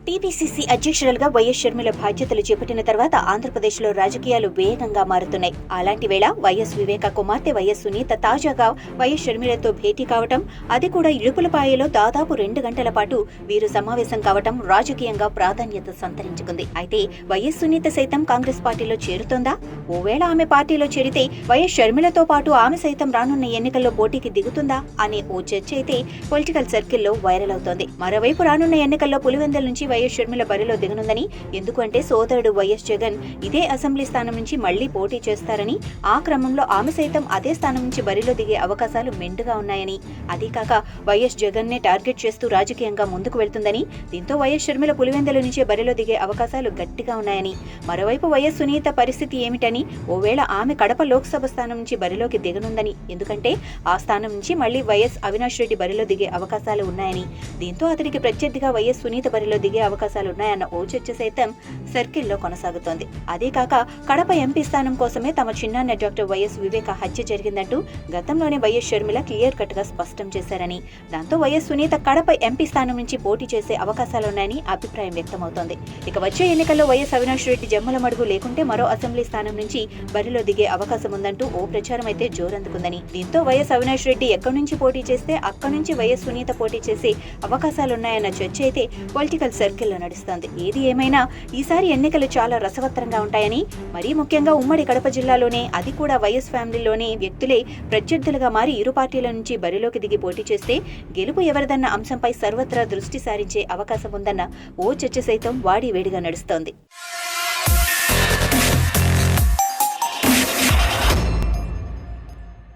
TPCC అధ్యక్షురాలుగా YS Sharmila బాధ్యతలు చేపట్టిన తర్వాత ఆంధ్రప్రదేశ్లో రాజకీయాలు వేగంగా మారుతున్నాయి. అలాంటి వేళ వైఎస్ వివేక కుమార్తె వైఎస్ సునీత తాజాగా వైఎస్ షర్మిలతో భేటీ కావటం, అది కూడా ఇడుపులపాయలో దాదాపు 2 గంటల పాటు వీరు సమావేశం కావటం రాజకీయంగా ప్రాధాన్యత సంతరించుకుంది. అయితే వైఎస్ సునీత సైతం కాంగ్రెస్ పార్టీలో చేరుతోందా? ఓవేళ ఆమె పార్టీలో చేరితే వైఎస్ షర్మిలతో పాటు ఆమె సైతం రానున్న ఎన్నికల్లో పోటీకి దిగుతుందా అనే ఓ చర్చ అయితే పొలిటికల్ సర్కిల్లో వైరల్ అవుతోంది. మరోవైపు రానున్న ఎన్నికల్లో పులివెందుల నుంచి వైఎస్ షర్మిల బరిలో దిగనుందని, ఎందుకంటే సోదరుడు వైఎస్ జగన్ ఇదే అసెంబ్లీ స్థానం నుంచి మళ్లీ పోటీ చేస్తారని, ఆ క్రమంలో ఆమె సైతం అదే స్థానం నుంచి బరిలో దిగే అవకాశాలు మెండుగా ఉన్నాయని, అదీకాక వైఎస్ జగన్ నే టార్గెట్ చేస్తూ రాజకీయంగా ముందుకు వెళ్తుందని, దీంతో వైఎస్ షర్మిల పులివెందుల నుంచే బరిలో దిగే అవకాశాలు గట్టిగా ఉన్నాయని, మరోవైపు వైఎస్ సునీత పరిస్థితి ఏమిటని, ఓవేళ ఆమె కడప లోక్సభ స్థానం నుంచి బరిలోకి దిగనుందని, ఎందుకంటే ఆ స్థానం నుంచి మళ్లీ వైఎస్ అవినాష్ రెడ్డి బరిలో దిగే అవకాశాలు ఉన్నాయని, దీంతో అతడికి ప్రత్యర్థిగా వైఎస్ సునీత బరిలో దిగే అవకాశాలున్నాయన్న ఓ చర్చ సైతం సర్కిల్లో కొనసాగుతోంది. అదే కాక కడప ఎంపీ స్థానం కోసమే తమ చిన్నాన్న డాక్టర్ వైఎస్ వివేక హత్య జరిగిందంటూ గతంలోనే వైఎస్ షర్మిల క్లియర్ కట్ గా స్పష్టం చేశారని, దాంతో వైఎస్ సునీత కడప ఎంపీ స్థానం నుంచి పోటీ చేసే అవకాశాలున్నాయని అభిప్రాయం వ్యక్తమవుతోంది. ఇక వచ్చే ఎన్నికల్లో వైఎస్ అవినాష్ రెడ్డి జమ్మల మడుగు లేకుంటే మరో అసెంబ్లీ స్థానం నుంచి బరిలో దిగే అవకాశం ఉందంటూ ఓ ప్రచారం అయితే జోరందుకుందని, దీంతో వైఎస్ అవినాష్ రెడ్డి ఎక్కడి నుంచి పోటీ చేస్తే అక్కడి నుంచి వైఎస్ సునీత పోటీ చేసే అవకాశాలున్నాయన్న చర్చ అయితే పొలిటికల్ సర్కిల్లో నడుస్తోంది. ఏది ఏమైనా ఈసారి ఎన్నికలు చాలా రసవత్తరంగా ఉంటాయని, మరీ ముఖ్యంగా ఉమ్మడి కడప జిల్లాలోనే, అది కూడా వైఎస్ ఫ్యామిలీలోనే వ్యక్తులే ప్రత్యర్థులుగా మారి ఇరు పార్టీల నుంచి బరిలోకి దిగి పోటీ చేస్తే గెలుపు ఎవరిదన్న అంశంపై సర్వత్రా దృష్టి సారించే అవకాశం ఉందన్న ఓ చర్చ సైతం వాడి వేడిగా నడుస్తోంది.